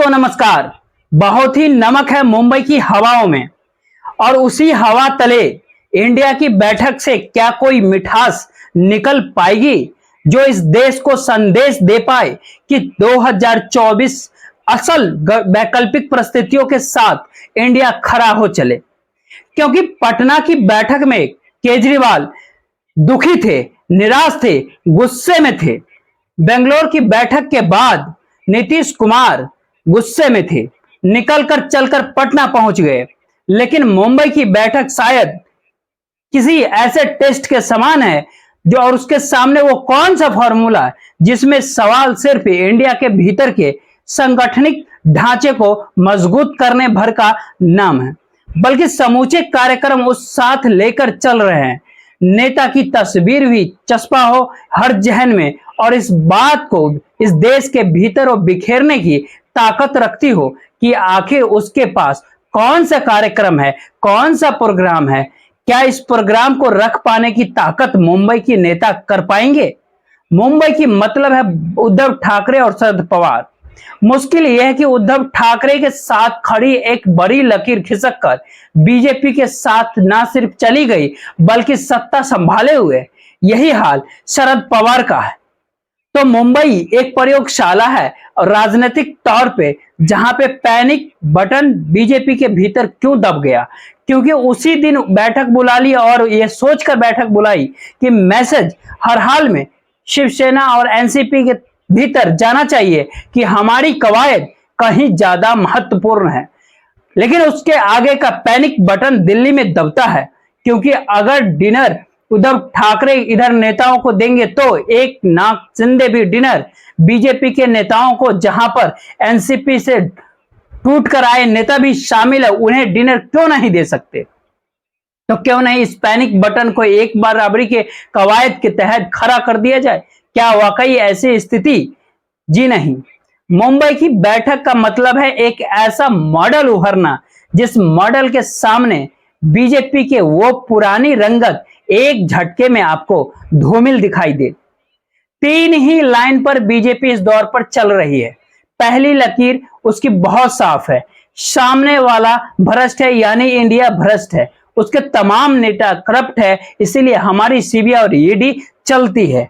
नमस्कार। बहुत ही नमक है मुंबई की हवाओं में और उसी हवा तले इंडिया की बैठक से क्या कोई मिठास निकल पाएगी जो इस देश को संदेश दे पाए कि 2024 असल वैकल्पिक परिस्थितियों के साथ इंडिया खड़ा हो चले। क्योंकि पटना की बैठक में केजरीवाल दुखी थे, निराश थे, गुस्से में थे। बेंगलोर की बैठक के बाद नीतीश कुमार गुस्से में थे, निकलकर चलकर पटना पहुंच गए। लेकिन मुंबई की बैठक शायद किसी ऐसे टेस्ट के समान है जो, और उसके सामने वो कौन सा फॉर्मूला जिसमें सवाल सिर्फ इंडिया के भीतर के सांगठनिक ढांचे को मजबूत करने भर का नाम है, बल्कि समूचे कार्यक्रम उस साथ लेकर चल रहे हैं। नेता की तस्वीर भी चस्पा हो हर जहन में और इस बात को इस देश के भीतर बिखेरने की ताकत रखती हो कि आखिर उसके पास कौन सा कार्यक्रम है, कौन सा प्रोग्राम है। क्या इस प्रोग्राम को रख पाने की ताकत मुंबई की नेता कर पाएंगे? मुंबई की मतलब है उद्धव ठाकरे और शरद पवार। मुश्किल यह है कि उद्धव ठाकरे के साथ खड़ी एक बड़ी लकीर खिसक कर बीजेपी के साथ ना सिर्फ चली गई बल्कि सत्ता संभाले हुए यही हाल शरद पवार का है। तो मुंबई एक प्रयोगशाला है और राजनीतिक तौर पे, जहां पे पैनिक बटन बीजेपी के भीतर क्यों दब गया? क्योंकि उसी दिन बैठक बुला ली और यह सोचकर बैठक बुलाई कि मैसेज हर हाल में शिवसेना और एनसीपी के भीतर जाना चाहिए कि हमारी कवायद कहीं ज्यादा महत्वपूर्ण है। लेकिन उसके आगे का पैनिक बटन दिल्ली में दबता है, क्योंकि अगर डिनर उद्धव ठाकरे इधर नेताओं को देंगे तो एक नाक जिंदे भी डिनर बीजेपी के नेताओं को, जहां पर एनसीपी से टूट कर आए नेता भी शामिल है, उन्हें डिनर क्यों नहीं दे सकते? तो क्यों नहीं इस पैनिक बटन को एक बार बराबरी के कवायद के तहत खड़ा कर दिया जाए? क्या वाकई ऐसी स्थिति? जी नहीं। मुंबई की बैठक का मतलब है एक ऐसा मॉडल उभरना जिस मॉडल के सामने बीजेपी के वो पुरानी रंगत एक झटके में आपको धूमिल दिखाई दे। तीन ही लाइन पर बीजेपी इस दौर पर चल रही है। पहली लकीर उसकी बहुत साफ है, सामने वाला भ्रष्ट है, यानी इंडिया भ्रष्ट है, उसके तमाम नेता करप्ट है, इसीलिए हमारी सीबीआई और ईडी चलती है।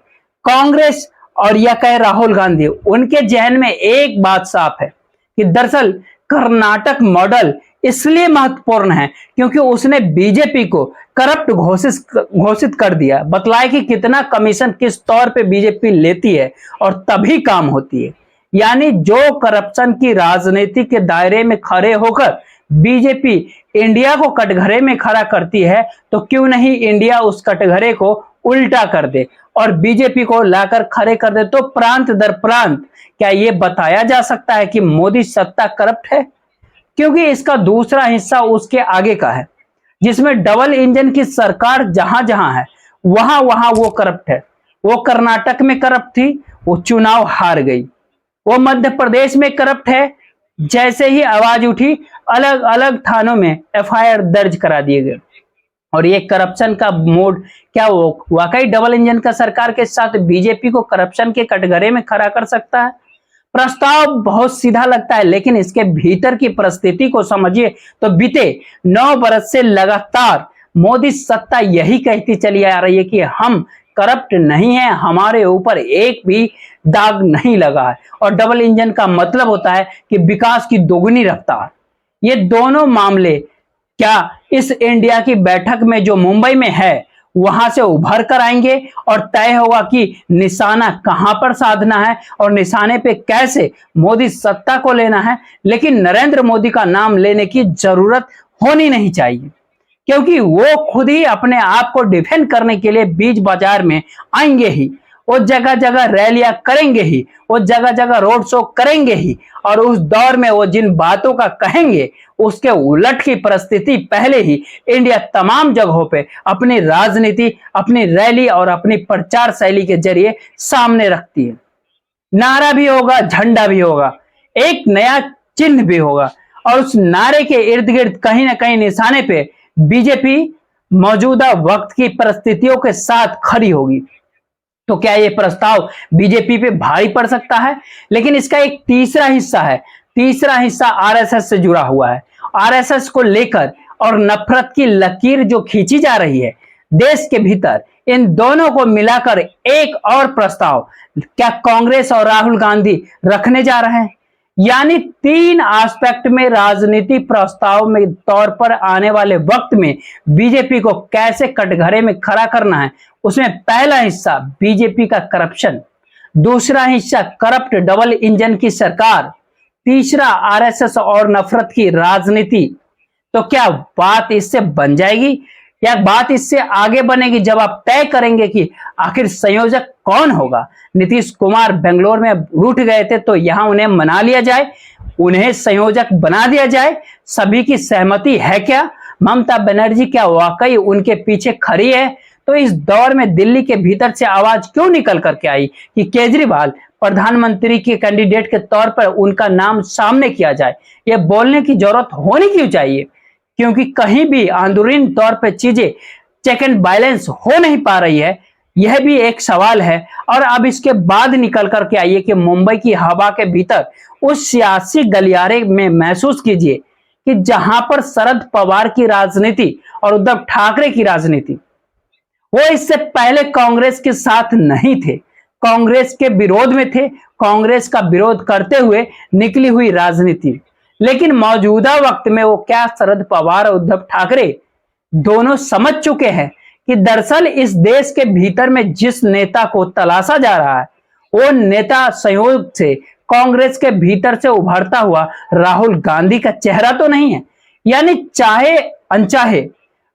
कांग्रेस और या कहे राहुल गांधी, उनके जहन में एक बात साफ है कि दरअसल कर्नाटक मॉडल इसलिए महत्वपूर्ण है क्योंकि उसने बीजेपी को करप्ट घोषित कर दिया, बतलाए कि कितना कमीशन किस तौर पे बीजेपी लेती है और तभी काम होती है। यानी जो करप्शन की राजनीति के दायरे में खड़े होकर बीजेपी इंडिया को कटघरे में खड़ा करती है, तो क्यों नहीं इंडिया उस कटघरे को उल्टा कर दे और बीजेपी को लाकर खड़े कर दे। तो प्रांत दर प्रांत क्या यह बताया जा सकता है कि मोदी सत्ता करप्ट है? क्योंकि इसका दूसरा हिस्सा उसके आगे का है, जिसमें डबल इंजन की सरकार जहां जहां है वहां वहां वो करप्ट है। वो कर्नाटक में करप्ट थी, वो चुनाव हार गई। वो मध्य प्रदेश में करप्ट है, जैसे ही आवाज उठी अलग अलग थानों में एफआईआर दर्ज करा दिए गए। और ये करप्शन का मोड क्या वो वाकई डबल इंजन का सरकार के साथ बीजेपी को करप्शन के कटघरे में खड़ा कर सकता है? प्रस्ताव बहुत सीधा लगता है, लेकिन इसके भीतर की परिस्थिति को समझिए तो बीते 9 बरस से लगातार मोदी सत्ता यही कहती चली आ रही है कि हम करप्ट नहीं है, हमारे ऊपर एक भी दाग नहीं लगा है। और डबल इंजन का मतलब होता है कि विकास की दोगुनी रफ्तार। ये दोनों मामले क्या इस इंडिया की बैठक में जो मुंबई में है वहां से उभर कर आएंगे और तय होगा कि निशाना कहां पर साधना है और निशाने पे कैसे मोदी सत्ता को लेना है। लेकिन नरेंद्र मोदी का नाम लेने की जरूरत होनी नहीं चाहिए, क्योंकि वो खुद ही अपने आप को डिफेंड करने के लिए बीच बाजार में आएंगे ही, वो जगह जगह रैलियां करेंगे ही, वो जगह जगह रोड शो करेंगे ही। और उस दौर में वो जिन बातों का कहेंगे उसके उलट की परिस्थिति पहले ही इंडिया तमाम जगहों पे अपनी राजनीति, अपनी रैली और अपनी प्रचार शैली के जरिए सामने रखती है। नारा भी होगा, झंडा भी होगा, एक नया चिन्ह भी होगा और उस नारे के इर्द गिर्द कहीं ना कहीं निशाने पे बीजेपी मौजूदा वक्त की परिस्थितियों के साथ खड़ी होगी। तो क्या ये प्रस्ताव बीजेपी पे भारी पड़ सकता है? लेकिन इसका एक तीसरा हिस्सा है तीसरा हिस्सा आरएसएस से जुड़ा हुआ है। आरएसएस को लेकर और नफरत की लकीर जो खींची जा रही है देश के भीतर, इन दोनों को मिलाकर एक और प्रस्ताव क्या कांग्रेस और राहुल गांधी रखने जा रहे हैं। यानी तीन एस्पेक्ट में राजनीति प्रस्ताव में तौर पर आने वाले वक्त में बीजेपी को कैसे कटघरे में खड़ा करना है। उसमें पहला हिस्सा बीजेपी का करप्शन, दूसरा हिस्सा करप्ट डबल इंजन की सरकार, तीसरा आरएसएस और नफरत की राजनीति। तो क्या बात इससे बन जाएगी या बात इससे आगे बनेगी जब आप तय करेंगे कि आखिर संयोजक कौन होगा। नीतीश कुमार बेंगलोर में रूठ गए थे तो यहां उन्हें मना लिया जाए, उन्हें संयोजक बना दिया जाए। सभी की सहमति है क्या? ममता बनर्जी क्या वाकई उनके पीछे खड़ी है? तो इस दौर में दिल्ली के भीतर से आवाज क्यों निकल करके आई कि केजरीवाल प्रधानमंत्री के कैंडिडेट के तौर पर उनका नाम सामने किया जाए? यह बोलने की जरूरत होनी क्यों चाहिए? क्योंकि कहीं भी अंदरूनी तौर पर चीजें चेक एंड बैलेंस हो नहीं पा रही है, यह भी एक सवाल है। और अब इसके बाद निकल करके आइए कि मुंबई की हवा के भीतर उस सियासी गलियारे में महसूस कीजिए कि जहां पर शरद पवार की राजनीति और उद्धव ठाकरे की राजनीति, वो इससे पहले कांग्रेस के साथ नहीं थे, कांग्रेस के विरोध में थे, कांग्रेस का विरोध करते हुए निकली हुई राजनीति। लेकिन मौजूदा वक्त में वो क्या शरद पवार और उद्धव ठाकरे दोनों समझ चुके हैं कि दरअसल इस देश के भीतर में जिस नेता को तलाशा जा रहा है वो नेता संयोग से कांग्रेस के भीतर से उभरता हुआ राहुल गांधी का चेहरा तो नहीं है। यानी चाहे अनचाहे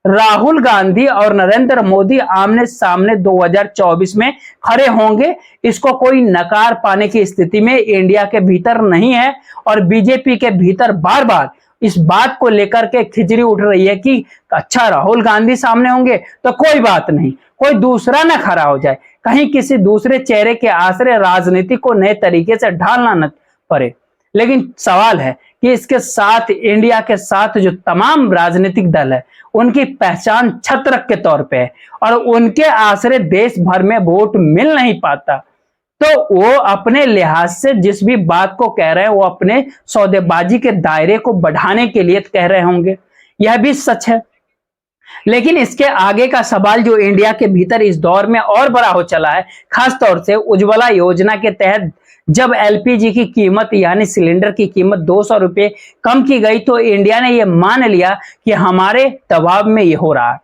राहुल गांधी और नरेंद्र मोदी आमने सामने 2024 में खड़े होंगे, इसको कोई नकार पाने की स्थिति में इंडिया के भीतर नहीं है। और बीजेपी के भीतर बार बार इस बात को लेकर के खिचड़ी उठ रही है कि अच्छा राहुल गांधी सामने होंगे तो कोई बात नहीं, कोई दूसरा ना खड़ा हो जाए, कहीं किसी दूसरे चेहरे के आश्रय राजनीति को नए तरीके से ढालना न पड़े। लेकिन सवाल है कि इसके साथ इंडिया के साथ जो तमाम राजनीतिक दल है उनकी पहचान छत्रक के तौर पे है और उनके आश्रय देश भर में वोट मिल नहीं पाता। तो वो अपने लिहाज से जिस भी बात को कह रहे हैं वो अपने सौदेबाजी के दायरे को बढ़ाने के लिए कह रहे होंगे, यह भी सच है। लेकिन इसके आगे का सवाल जो इंडिया के भीतर इस दौर में और बड़ा हो चला है, खास तौर से उज्ज्वला योजना के तहत जब एलपीजी की कीमत यानी सिलेंडर की कीमत 200 रुपये कम की गई तो इंडिया ने यह मान लिया कि हमारे दबाव में यह हो रहा है।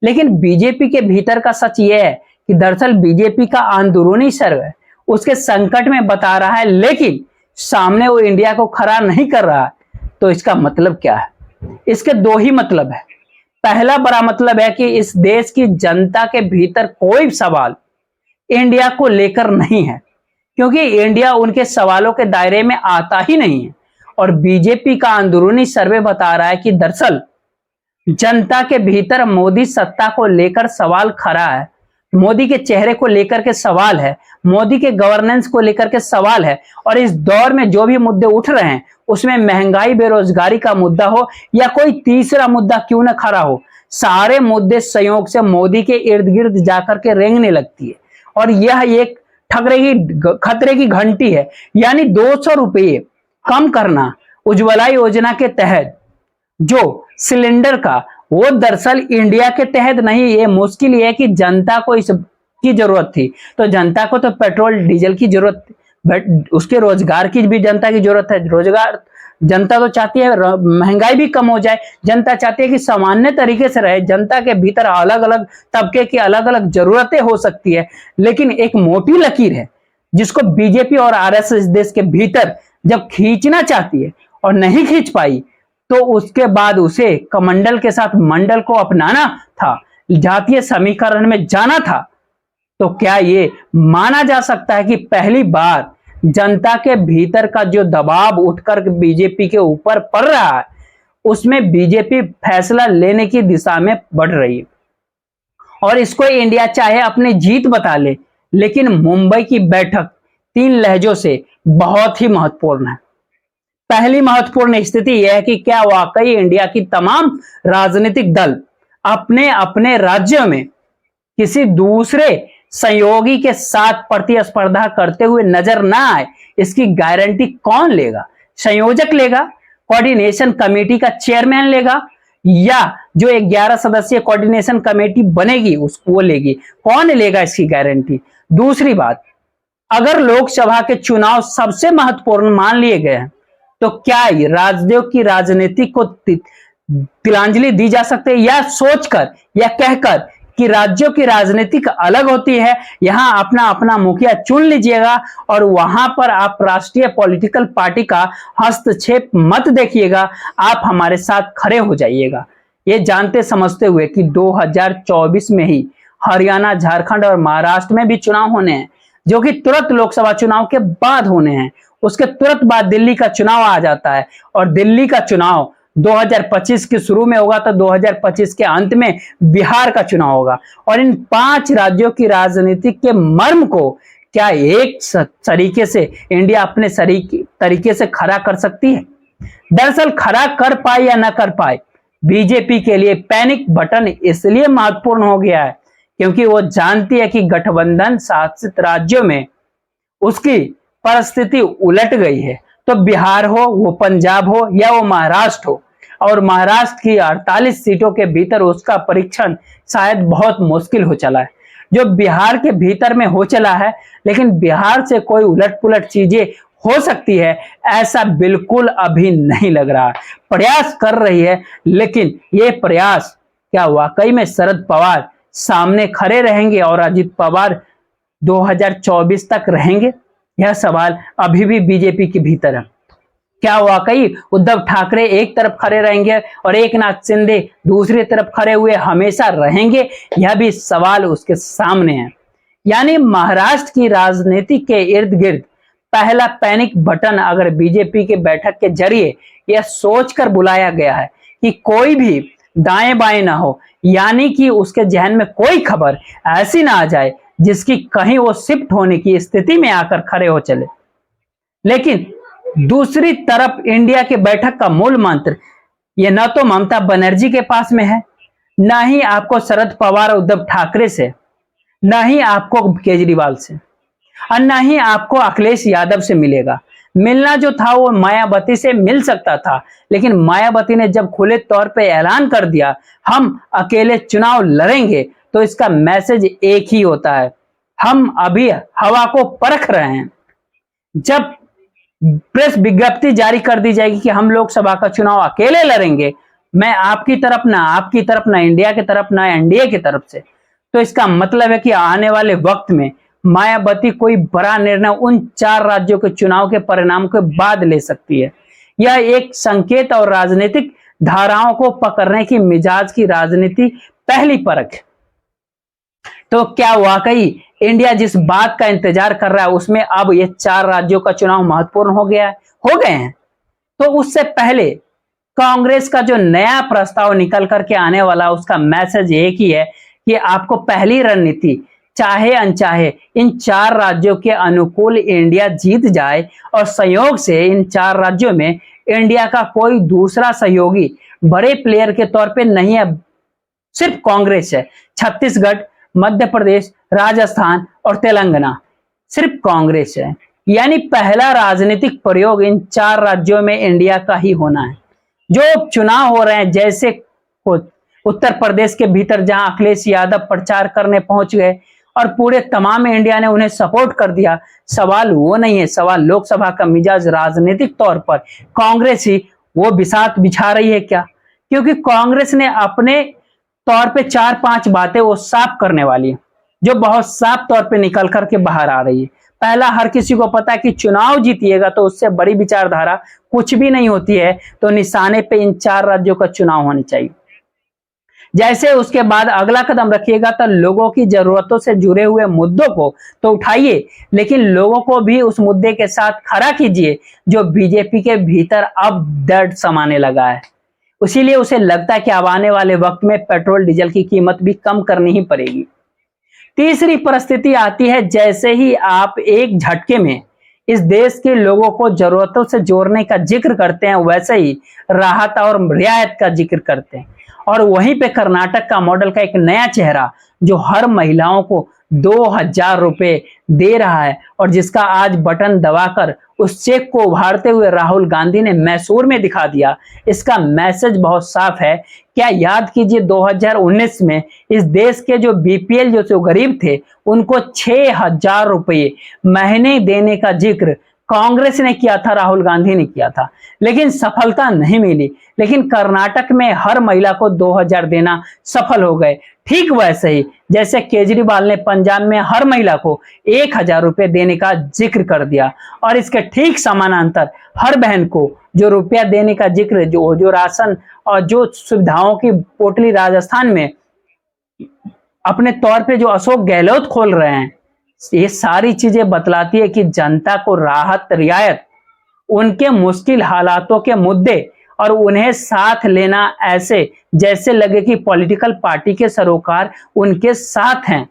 लेकिन बीजेपी के भीतर का सच यह है कि दरअसल बीजेपी का अंदरूनी सर्वे उसके संकट में बता रहा है, लेकिन सामने वो इंडिया को खड़ा नहीं कर रहा है। तो इसका मतलब क्या है? इसके दो ही मतलब है। पहला बड़ा मतलब है कि इस देश की जनता के भीतर कोई सवाल इंडिया को लेकर नहीं है, क्योंकि इंडिया उनके सवालों के दायरे में आता ही नहीं है। और बीजेपी का अंदरूनी सर्वे बता रहा है कि दरअसल जनता के भीतर मोदी सत्ता को लेकर सवाल खड़ा है, मोदी के चेहरे को लेकर के सवाल है, मोदी के गवर्नेंस को लेकर के सवाल है। और इस दौर में जो भी मुद्दे उठ रहे हैं उसमें महंगाई बेरोजगारी का मुद्दा हो या कोई तीसरा मुद्दा क्यों न खड़ा हो, सारे मुद्दे संयोग से मोदी के इर्द गिर्द जाकर के रेंगने लगती है। और यह एक खतरे की घंटी है। यानी 200 रुपये कम करना उज्ज्वला योजना के तहत जो सिलेंडर का, वो दरअसल इंडिया के तहत नहीं। ये मुश्किल ये है कि जनता को इसकी जरूरत थी, तो जनता को तो पेट्रोल डीजल की जरूरत, बट उसके रोजगार की भी जनता की जरूरत है। रोजगार जनता तो चाहती है महंगाई भी कम हो जाए, जनता चाहती है कि सामान्य तरीके से रहे। जनता के भीतर अलग अलग तबके की अलग अलग जरूरतें हो सकती है, लेकिन एक मोटी लकीर है जिसको बीजेपी और आरएसएस देश के भीतर जब खींचना चाहती है और नहीं खींच पाई तो उसके बाद उसे कमंडल के साथ मंडल को अपनाना था, जातीय समीकरण में जाना था। तो क्या ये माना जा सकता है कि पहली बार जनता के भीतर का जो दबाव उठकर बीजेपी के ऊपर पड़ रहा है उसमें बीजेपी फैसला लेने की दिशा में बढ़ रही है। और इसको इंडिया चाहे अपनी जीत बता ले, लेकिन मुंबई की बैठक 3 लहजों से बहुत ही महत्वपूर्ण है। पहली महत्वपूर्ण स्थिति यह है कि क्या वाकई इंडिया की तमाम राजनीतिक दल अपने अपने राज्यों में किसी दूसरे सहयोगी के साथ प्रतिस्पर्धा करते हुए नजर ना आए, इसकी गारंटी कौन लेगा? संयोजक लेगा, कोऑर्डिनेशन कमेटी का चेयरमैन लेगा, या जो 11 सदस्यीय कोऑर्डिनेशन कमेटी बनेगी उसको वो लेगी? कौन लेगा इसकी गारंटी? दूसरी बात, अगर लोकसभा के चुनाव सबसे महत्वपूर्ण मान लिए गए हैं तो क्या राज्यों की राजनीति को तिलांजलि दी जा सकती है, या सोचकर या कहकर कि राज्यों की राजनीति अलग होती है, यहां अपना अपना मुखिया चुन लीजिएगा और वहां पर आप राष्ट्रीय पॉलिटिकल पार्टी का हस्तक्षेप मत देखिएगा, आप हमारे साथ खड़े हो जाइएगा। ये जानते समझते हुए कि 2024 में ही हरियाणा, झारखंड और महाराष्ट्र में भी चुनाव होने हैं, जो कि तुरंत लोकसभा चुनाव के बाद होने हैं। उसके तुरंत बाद दिल्ली का चुनाव आ जाता है और दिल्ली का चुनाव 2025 के शुरू में होगा तो 2025 के अंत में बिहार का चुनाव होगा। और इन 5 राज्यों की राजनीति के मर्म को क्या एक तरीके से इंडिया अपने तरीके से खड़ा कर सकती है? दरअसल खड़ा कर पाए या ना कर पाए, बीजेपी के लिए पैनिक बटन इसलिए महत्वपूर्ण हो गया है क्योंकि वो जानती है कि गठबंधन शासित राज्यों में उसकी परिस्थिति उलट गई है। तो बिहार हो, वो पंजाब हो या वो महाराष्ट्र हो, और महाराष्ट्र की 48 सीटों के भीतर उसका परीक्षण शायद बहुत मुश्किल हो चला है, जो बिहार के भीतर में हो चला है। लेकिन बिहार से कोई उलट पुलट चीजें हो सकती है ऐसा बिल्कुल अभी नहीं लग रहा। प्रयास कर रही है, लेकिन ये प्रयास क्या वाकई में शरद पवार सामने खड़े रहेंगे और अजित पवार 2024 तक रहेंगे? यह सवाल अभी भी बीजेपी के भीतर है। क्या वाकई उद्धव ठाकरे एक तरफ खड़े रहेंगे और एकनाथ शिंदे दूसरी तरफ खड़े हुए हमेशा रहेंगे? यह भी सवाल उसके सामने है। यानी महाराष्ट्र की राजनीति के इर्द गिर्द पहला पैनिक बटन अगर बीजेपी के बैठक के जरिए यह सोचकर बुलाया गया है कि कोई भी दाएं बाएं ना हो, यानी कि उसके जहन में कोई खबर ऐसी ना आ जाए जिसकी कहीं वो शिफ्ट होने की स्थिति में आकर खड़े हो चले। लेकिन दूसरी तरफ इंडिया के बैठक का मूल मंत्र ये न तो ममता बनर्जी के पास में है, न ही आपको शरद पवार और उद्धव ठाकरे से, न ही आपको केजरीवाल से, और न ही आपको अखिलेश यादव से मिलेगा। मिलना जो था वो मायावती से मिल सकता था, लेकिन मायावती ने जब खुले तौर पे ऐलान कर दिया हम अकेले चुनाव लड़ेंगे, तो इसका मैसेज एक ही होता है, हम अभी हवा को परख रहे हैं। जब प्रेस विज्ञप्ति जारी कर दी जाएगी कि हम लोकसभा का चुनाव अकेले लड़ेंगे, मैं आपकी तरफ ना इंडिया की तरफ ना एनडीए की तरफ से, तो इसका मतलब है कि आने वाले वक्त में मायावती कोई बड़ा निर्णय उन 4 राज्यों के चुनाव के परिणाम के बाद ले सकती है। यह एक संकेत और राजनीतिक धाराओं को पकड़ने की मिजाज की राजनीति पहली परख है। तो क्या वाकई इंडिया जिस बात का इंतजार कर रहा है उसमें अब ये 4 राज्यों का चुनाव महत्वपूर्ण हो गए हैं? तो उससे पहले कांग्रेस का जो नया प्रस्ताव निकल करके आने वाला उसका मैसेज एक ही है कि आपको पहली रणनीति चाहे अनचाहे इन 4 राज्यों के अनुकूल इंडिया जीत जाए, और संयोग से इन 4 राज्यों में इंडिया का कोई दूसरा सहयोगी बड़े प्लेयर के तौर पे नहीं है, सिर्फ कांग्रेस है। छत्तीसगढ़, मध्य प्रदेश, राजस्थान और तेलंगाना सिर्फ कांग्रेस है। यानी पहला राजनीतिक प्रयोग इन 4 राज्यों में इंडिया का ही होना है। जो चुनाव हो रहे हैं, जैसे उत्तर प्रदेश के भीतर जहां अखिलेश यादव प्रचार करने पहुंच गए और पूरे तमाम इंडिया ने उन्हें सपोर्ट कर दिया, सवाल वो नहीं है, सवाल लोकसभा का मिजाज राजनीतिक तौर पर कांग्रेस ही वो बिसात बिछा रही है क्या? क्योंकि कांग्रेस ने अपने तौर पे 4-5 बातें वो साफ करने वाली है, जो बहुत साफ तौर पे निकल करके बाहर आ रही है। पहला, हर किसी को पता है कि चुनाव जीतिएगा तो उससे बड़ी विचारधारा कुछ भी नहीं होती है, तो निशाने पे इन 4 राज्यों का चुनाव होना चाहिए। जैसे उसके बाद अगला कदम रखिएगा तो लोगों की जरूरतों से जुड़े हुए मुद्दों को तो उठाइए, लेकिन लोगों को भी उस मुद्दे के साथ खड़ा कीजिए जो बीजेपी के भीतर अब दर्द समाने लगा है। इसीलिए उसे लगता है कि अब आने वाले वक्त में पेट्रोल डीजल की कीमत भी कम करनी ही पड़ेगी। तीसरी परिस्थिति आती है, जैसे ही आप एक झटके में इस देश के लोगों को जरूरतों से जोड़ने का जिक्र करते हैं, वैसे ही राहत और रियायत का जिक्र करते हैं, और वहीं पे कर्नाटक का मॉडल का एक नया चेहरा जो हर महिलाओं को 2000 रुपए दे रहा है और जिसका आज बटन दबाकर उस चेक को उभारते हुए राहुल गांधी ने मैसूर में दिखा दिया। इसका मैसेज बहुत साफ है। क्या याद कीजिए 2019 में इस देश के जो बीपीएल जो गरीब थे उनको 6000 रुपये महीने देने का जिक्र कांग्रेस ने किया था, राहुल गांधी ने किया था, लेकिन सफलता नहीं मिली। लेकिन कर्नाटक में हर महिला को 2000 देना सफल हो गए। ठीक वैसे ही जैसे केजरीवाल ने पंजाब में हर महिला को 1000 रुपए देने का जिक्र कर दिया और इसके ठीक समानांतर हर बहन को जो रुपया देने का जिक्र जो राशन और जो सुविधाओं की पोटली राजस्थान में अपने तौर पे जो अशोक गहलोत खोल रहे हैं, ये सारी चीजें बतलाती है कि जनता को राहत रियायत उनके मुश्किल हालातों के मुद्दे और उन्हें साथ लेना ऐसे जैसे लगे कि पॉलिटिकल पार्टी के सरोकार उनके साथ हैं।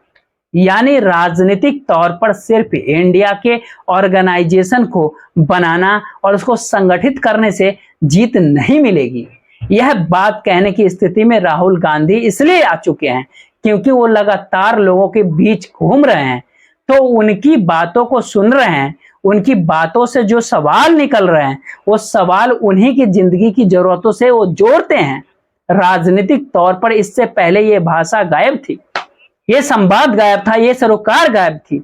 यानी राजनीतिक तौर पर सिर्फ इंडिया के ऑर्गेनाइजेशन को बनाना और उसको संगठित करने से जीत नहीं मिलेगी। यह बात कहने की स्थिति में राहुल गांधी इसलिए आ चुके हैं क्योंकि वो लगातार लोगों के बीच घूम रहे हैं, तो उनकी बातों को सुन रहे हैं। उनकी बातों से जो सवाल निकल रहे हैं वो सवाल उन्हीं की जिंदगी की जरूरतों से वो जोड़ते हैं। राजनीतिक तौर पर इससे पहले ये भाषा गायब थी, ये संवाद गायब था, ये सरोकार गायब थी।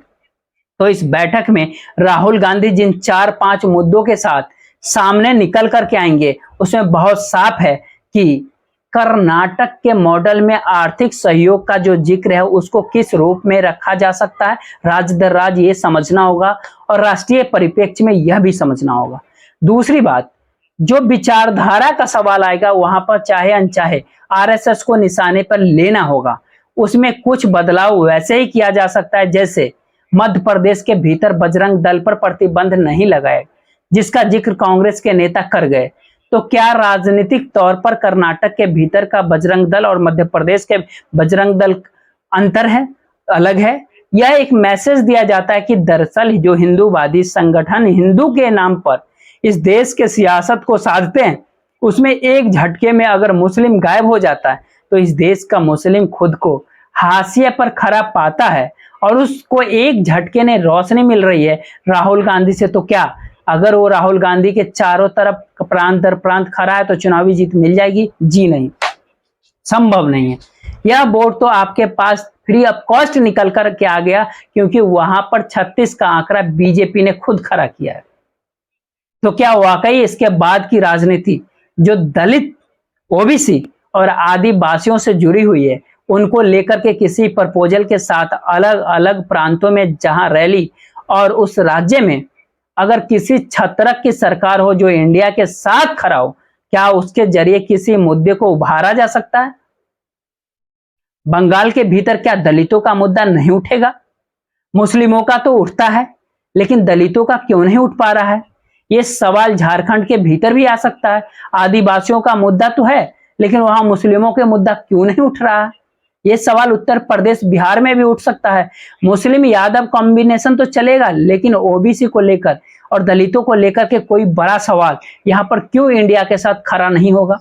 तो इस बैठक में राहुल गांधी जिन 4-5 मुद्दों के साथ सामने निकल करके आएंगे उसमें बहुत साफ है कि कर्नाटक के मॉडल में आर्थिक सहयोग का जो जिक्र है उसको किस रूप में रखा जा सकता है, राज्य दर राज्य ये समझना होगा और राष्ट्रीय परिप्रेक्ष्य में यह भी समझना होगा। दूसरी बात, जो विचारधारा का सवाल आएगा वहां पर चाहे अनचाहे आरएसएस को निशाने पर लेना होगा। उसमें कुछ बदलाव वैसे ही किया जा सकता है जैसे मध्य प्रदेश के भीतर बजरंग दल पर प्रतिबंध नहीं लगाए, जिसका जिक्र कांग्रेस के नेता कर गए। तो क्या राजनीतिक तौर पर कर्नाटक के भीतर का बजरंग दल और मध्य प्रदेश के बजरंग दल अंतर है, अलग है? यह एक मैसेज दिया जाता है कि दरअसल जो हिंदूवादी संगठन हिंदू के नाम पर इस देश के सियासत को साधते हैं उसमें एक झटके में अगर मुस्लिम गायब हो जाता है तो इस देश का मुस्लिम खुद को हाशिए पर खड़ा पाता है और उसको एक झटके ने रोशनी मिल रही है राहुल गांधी से। तो क्या अगर वो राहुल गांधी के चारों तरफ प्रांत दर प्रांत खड़ा है तो चुनावी जीत मिल जाएगी? जी नहीं, संभव नहीं है। यह वोट तो आपके पास फ्री ऑफ कॉस्ट निकल कर के आ गया क्योंकि वहां पर 36 का आंकड़ा बीजेपी ने खुद खड़ा किया है। तो क्या वाकई इसके बाद की राजनीति जो दलित, ओबीसी और आदिवासियों से जुड़ी हुई है उनको लेकर के किसी प्रपोजल के साथ अलग अलग प्रांतों में जहां रैली और उस राज्य में अगर किसी छत्रक की सरकार हो जो इंडिया के साथ खड़ा हो, क्या उसके जरिए किसी मुद्दे को उभारा जा सकता है? बंगाल के भीतर क्या दलितों का मुद्दा नहीं उठेगा? मुस्लिमों का तो उठता है लेकिन दलितों का क्यों नहीं उठ पा रहा है? ये सवाल झारखंड के भीतर भी आ सकता है। आदिवासियों का मुद्दा तो है लेकिन वहां मुस्लिमों के मुद्दा क्यों नहीं उठ रहा है? ये सवाल उत्तर प्रदेश, बिहार में भी उठ सकता है। मुस्लिम यादव कॉम्बिनेशन तो चलेगा लेकिन ओबीसी को लेकर और दलितों को लेकर के कोई बड़ा सवाल यहाँ पर क्यों इंडिया के साथ खड़ा नहीं होगा?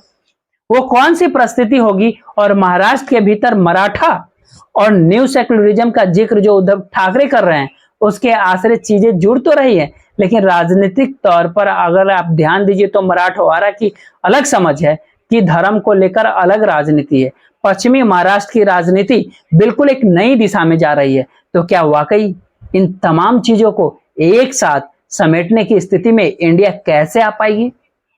वो कौन सी परिस्थिति होगी? और महाराष्ट्र के भीतर मराठा और न्यू सेक्युलरिज्म का जिक्र जो उद्धव ठाकरे कर रहे हैं उसके आश्रय चीजें जुड़ तो रही है लेकिन राजनीतिक तौर पर अगर आप ध्यान दीजिए तो मराठवाड़ा की अलग समझ है कि धर्म को लेकर अलग राजनीति है। पश्चिमी महाराष्ट्र की राजनीति बिल्कुल एक नई दिशा में जा रही है। तो क्या वाकई इन तमाम चीजों को एक साथ समेटने की स्थिति में इंडिया कैसे आ पाएगी?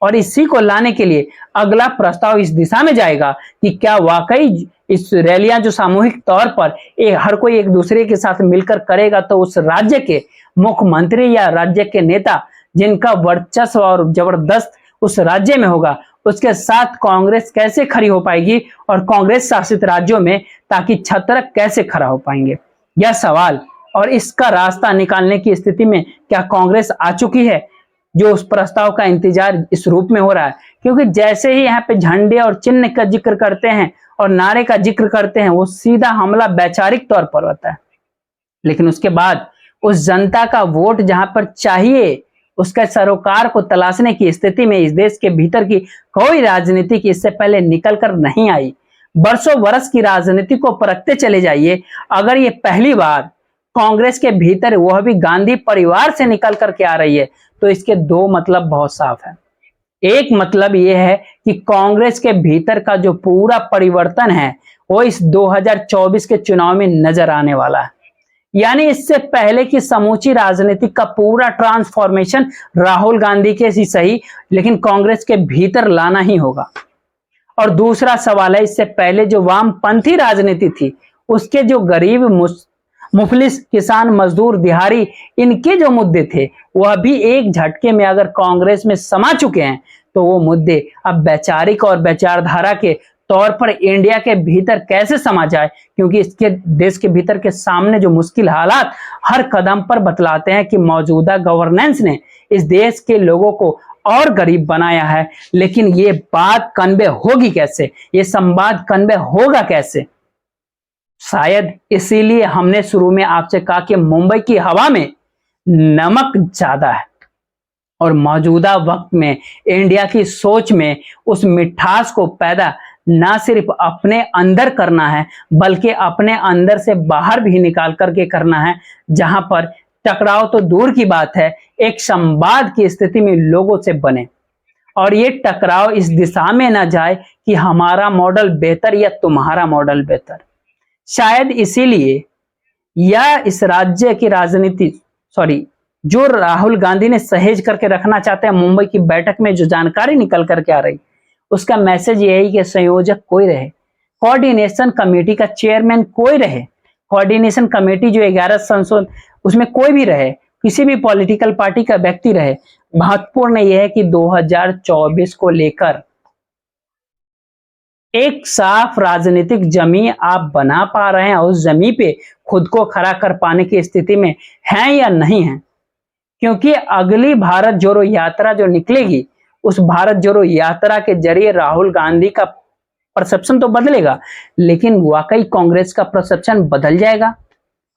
और इसी को लाने के लिए अगला प्रस्ताव इस दिशा में जाएगा कि क्या वाकई इस रैलियां जो सामूहिक तौर पर हर कोई एक दूसरे के साथ मिलकर करेगा तो उस राज्य के मुख्यमंत्री या राज्य के नेता जिनका वर्चस्व और जबरदस्त उस राज्य में होगा उसके साथ कांग्रेस कैसे खड़ी हो पाएगी और कांग्रेस शासित राज्यों में ताकि छत्रक कैसे खड़ा हो पाएंगे? यह सवाल और इसका रास्ता निकालने की स्थिति में क्या कांग्रेस आ चुकी है? जो उस प्रस्ताव का इंतजार इस रूप में हो रहा है क्योंकि जैसे ही यहाँ पे झंडे और चिन्ह का जिक्र करते हैं और नारे का जिक्र करते हैं वो सीधा हमला वैचारिक तौर पर होता है, लेकिन उसके बाद उस जनता का वोट जहां पर चाहिए उसके सरोकार को तलाशने की स्थिति में इस देश के भीतर की कोई राजनीति की इससे पहले निकल कर नहीं आई। बरसों बरस की राजनीति को परखते चले जाइए, अगर ये पहली बार कांग्रेस के भीतर, वह भी गांधी परिवार से निकल करके आ रही है, तो इसके दो मतलब बहुत साफ है। एक मतलब यह है कि कांग्रेस के भीतर का जो पूरा परिवर्तन है वो इस 2024 के चुनाव में नजर आने वाला है। यानी इससे पहले की समूची राजनीति का पूरा ट्रांसफॉर्मेशन राहुल गांधी के ही सही, लेकिन कांग्रेस के भीतर लाना ही होगा। और दूसरा सवाल है, इससे पहले जो वामपंथी राजनीति थी, उसके जो गरीब मुफलिस किसान मजदूर दिहाड़ी, इनके जो मुद्दे थे वह भी एक झटके में अगर कांग्रेस में समा चुके हैं, तो वो मुद्दे अब वैचारिक और विचारधारा के तौर पर इंडिया के भीतर कैसे समा जाए, क्योंकि इसके देश के भीतर के सामने जो मुश्किल हालात हर कदम पर बतलाते हैं कि मौजूदा गवर्नेंस ने इस देश के लोगों को और गरीब बनाया है। लेकिन ये बात कन्वे होगी कैसे, ये संवाद कन्वे होगा कैसे? शायद इसीलिए हमने शुरू में आपसे कहा कि मुंबई की हवा में नमक ज्यादा है, और मौजूदा वक्त में इंडिया की सोच में उस मिठास को पैदा ना सिर्फ अपने अंदर करना है, बल्कि अपने अंदर से बाहर भी निकाल करके करना है, जहां पर टकराव तो दूर की बात है, एक संवाद की स्थिति में लोगों से बने, और ये टकराव इस दिशा में ना जाए कि हमारा मॉडल बेहतर या तुम्हारा मॉडल बेहतर। शायद इसीलिए या इस राज्य की राजनीति जो राहुल गांधी ने सहेज करके रखना चाहते हैं, मुंबई की बैठक में जो जानकारी निकल करके आ रही, उसका मैसेज यही कि संयोजक कोई रहे, कोऑर्डिनेशन कमेटी का चेयरमैन कोई रहे, कोऑर्डिनेशन कमेटी जो 11 संसद, उसमें कोई भी रहे, किसी भी पॉलिटिकल पार्टी का व्यक्ति रहे। महत्वपूर्ण यह है कि 2024 को लेकर एक साफ राजनीतिक जमीन आप बना पा रहे हैं, उस जमीन पे खुद को खड़ा कर पाने की स्थिति में हैं या नहीं है। क्योंकि अगली भारत जोड़ो यात्रा जो निकलेगी, उस भारत जोड़ो यात्रा के जरिए राहुल गांधी का परसेप्शन तो बदलेगा, लेकिन वाकई कांग्रेस का परसेप्शन बदल जाएगा।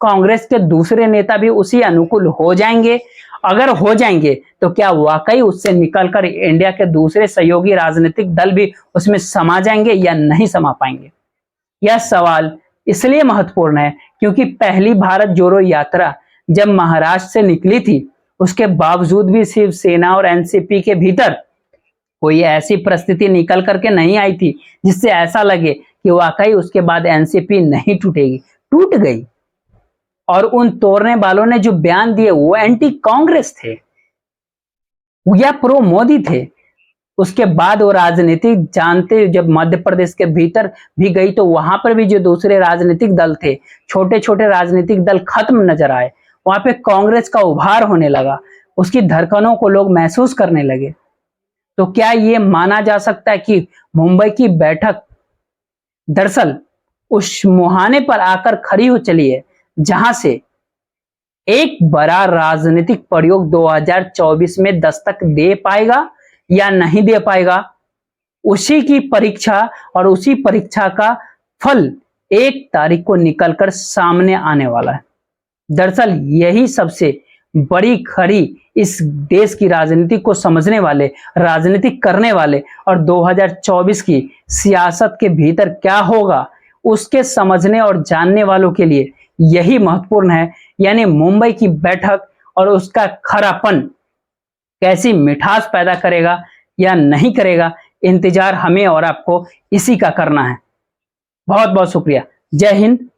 कांग्रेस के दूसरे नेता भी उसी अनुकूल हो जाएंगे। अगर हो जाएंगे तो क्या वाकई उससे निकलकर इंडिया के दूसरे सहयोगी राजनीतिक दल भी उसमें समा जाएंगे या नहीं समा पाएंगे? यह सवाल इसलिए महत्वपूर्ण है क्योंकि पहली भारत जोड़ो यात्रा जब महाराष्ट्र से निकली थी, उसके बावजूद भी शिवसेना और एनसीपी के भीतर कोई ऐसी परिस्थिति निकल करके नहीं आई थी जिससे ऐसा लगे कि वाकई उसके बाद एनसीपी नहीं टूटेगी। टूट गई, और उन तोड़ने वालों ने जो बयान दिए वो एंटी कांग्रेस थे या प्रो मोदी थे। उसके बाद वो राजनीति जानते, जब मध्य प्रदेश के भीतर भी गई तो वहां पर भी जो दूसरे राजनीतिक दल थे, छोटे छोटे राजनीतिक दल खत्म नजर आए, वहां पे कांग्रेस का उभार होने लगा, उसकी धड़कनों को लोग महसूस करने लगे। तो क्या ये माना जा सकता है कि मुंबई की बैठक दरअसल उस मुहाने पर आकर खड़ी हो चली है जहां से एक बड़ा राजनीतिक प्रयोग 2024 में दस्तक दे पाएगा या नहीं दे पाएगा? उसी की परीक्षा और उसी परीक्षा का फल 1 तारीख को निकलकर सामने आने वाला है। दरअसल यही सबसे बड़ी खड़ी इस देश की राजनीति को समझने वाले, राजनीति करने वाले और 2024 की सियासत के भीतर क्या होगा उसके समझने और जानने वालों के लिए यही महत्वपूर्ण है। यानी मुंबई की बैठक और उसका खरापन कैसी मिठास पैदा करेगा या नहीं करेगा, इंतजार हमें और आपको इसी का करना है। बहुत बहुत शुक्रिया। जय हिंद।